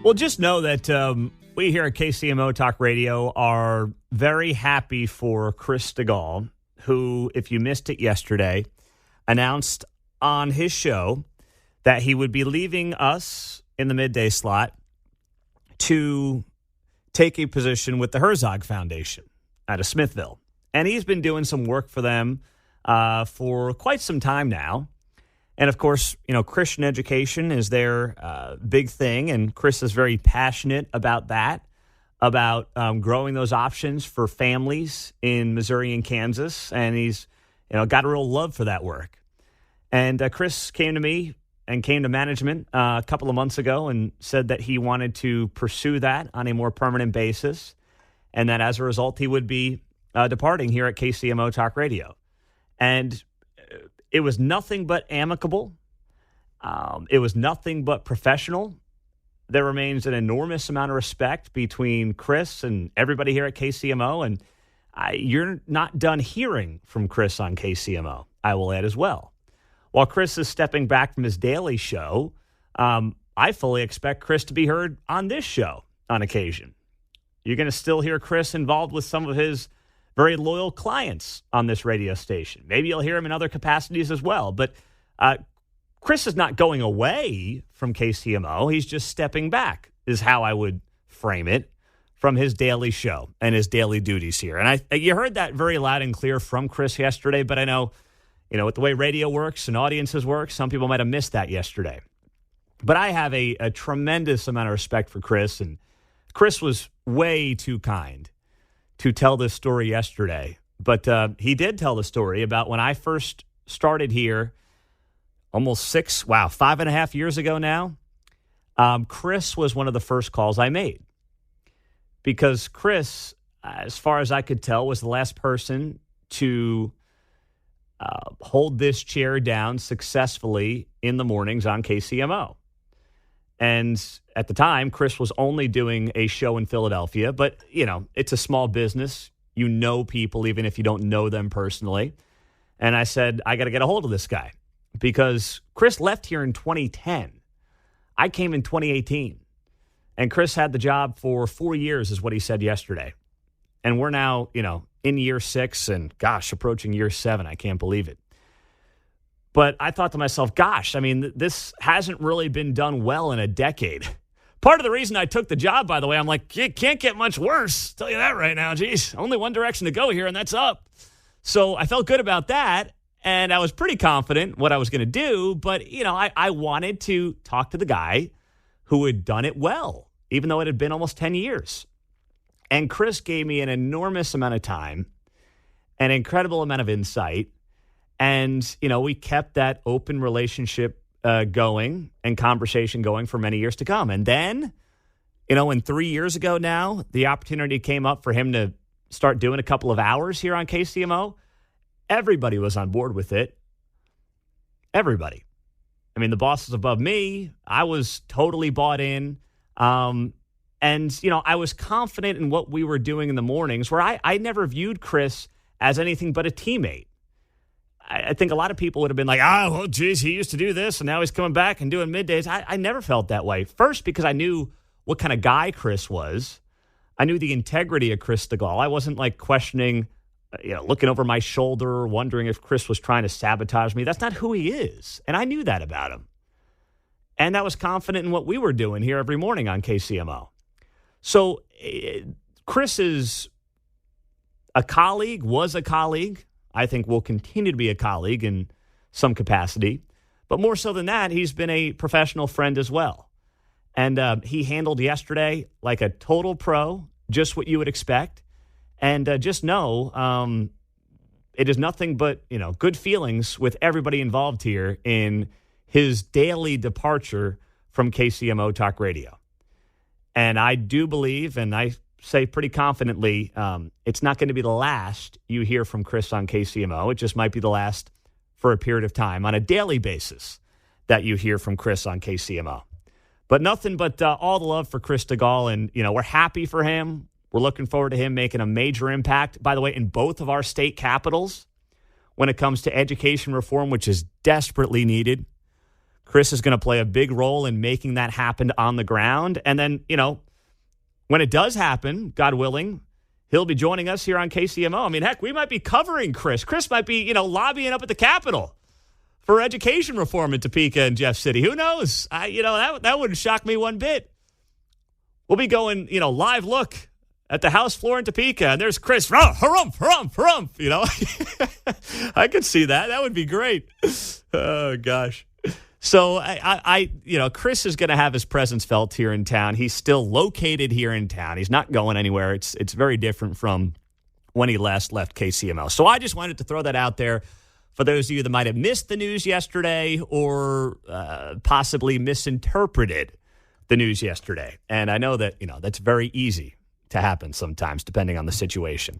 Well, just know that we here at KCMO Talk Radio are very happy for Chris Stigall, who, if you missed it yesterday, announced on his show that he would be leaving us in the midday slot to take a position with the Herzog Foundation out of Smithville. And he's been doing some work for them for quite some time now. And, of course, you know, Christian education is their big thing, and Chris is very passionate about that, about growing those options for families in Missouri and Kansas, and he's, you know, got a real love for that work. And Chris came to me and came to management a couple of months ago and said that he wanted to pursue that on a more permanent basis, and that as a result he would be departing here at KCMO Talk Radio. And it was nothing but amicable. It was nothing but professional. There remains an enormous amount of respect between Chris and everybody here at KCMO. And you're not done hearing from Chris on KCMO, I will add as well. While Chris is stepping back from his daily show, I fully expect Chris to be heard on this show on occasion. You're going to still hear Chris involved with some of his very loyal clients on this radio station. Maybe you'll hear him in other capacities as well. But Chris is not going away from KCMO. He's just stepping back, is how I would frame it, from his daily show and his daily duties here. And you heard that very loud and clear from Chris yesterday, but I know, you know, with the way radio works and audiences work, some people might have missed that yesterday. But I have a tremendous amount of respect for Chris, and Chris was way too kind to tell this story yesterday. But he did tell the story about when I first started here almost 5.5 years ago now. Chris was one of the first calls I made. Because Chris, as far as I could tell, was the last person to hold this chair down successfully in the mornings on KCMO. And at the time, Chris was only doing a show in Philadelphia, but, you know, it's a small business. You know people, even if you don't know them personally. And I said, I got to get a hold of this guy because Chris left here in 2010. I came in 2018. And Chris had the job for 4 years, is what he said yesterday. And we're now, you know, in year 6 and, gosh, approaching year 7. I can't believe it. But I thought to myself, gosh, I mean, this hasn't really been done well in a decade. Part of the reason I took the job, by the way, I'm like, it can't get much worse. Tell you that right now. Geez, only one direction to go here, and that's up. So I felt good about that, and I was pretty confident what I was going to do. But, you know, I wanted to talk to the guy who had done it well, even though it had been almost 10 years. And Chris gave me an enormous amount of time, an incredible amount of insight. And, you know, we kept that open relationship going and conversation going for many years to come. And then, you know, when 3 years ago now, the opportunity came up for him to start doing a couple of hours here on KCMO, everybody was on board with it. Everybody. I mean, the bosses above me, I was totally bought in. And, you know, I was confident in what we were doing in the mornings where I never viewed Chris as anything but a teammate. I think a lot of people would have been like, well, geez, he used to do this, and now he's coming back and doing middays. I never felt that way. First, because I knew what kind of guy Chris was. I knew the integrity of Chris Stigall. I wasn't, like, questioning, you know, looking over my shoulder, wondering if Chris was trying to sabotage me. That's not who he is, and I knew that about him. And I was confident in what we were doing here every morning on KCMO. So Chris is a colleague, was a colleague. I think will continue to be a colleague in some capacity. But more so than that, he's been a professional friend as well. And he handled yesterday like a total pro, just what you would expect. And just know it is nothing but, you know, good feelings with everybody involved here in his daily departure from KCMO Talk Radio. And I do believe, and I say pretty confidently, it's not going to be the last you hear from Chris on KCMO. It just might be the last for a period of time on a daily basis that you hear from Chris on KCMO. But nothing but all the love for Chris Stigall, and, you know, we're happy for him. We're looking forward to him making a major impact, by the way, in both of our state capitals when it comes to education reform, which is desperately needed. Chris is going to play a big role in making that happen on the ground. And then, when it does happen, God willing, he'll be joining us here on KCMO. I mean, heck, we might be covering Chris. Chris might be, lobbying up at the Capitol for education reform in Topeka and Jeff City. Who knows? That wouldn't shock me one bit. We'll be going, live look at the House floor in Topeka, and there's Chris. Harumph, harumph, harumph. I could see that. That would be great. Oh, gosh. So, Chris is going to have his presence felt here in town. He's still located here in town. He's not going anywhere. It's very different from when he last left KCMO. So I just wanted to throw that out there for those of you that might have missed the news yesterday or possibly misinterpreted the news yesterday. And I know that, that's very easy to happen sometimes, depending on the situation.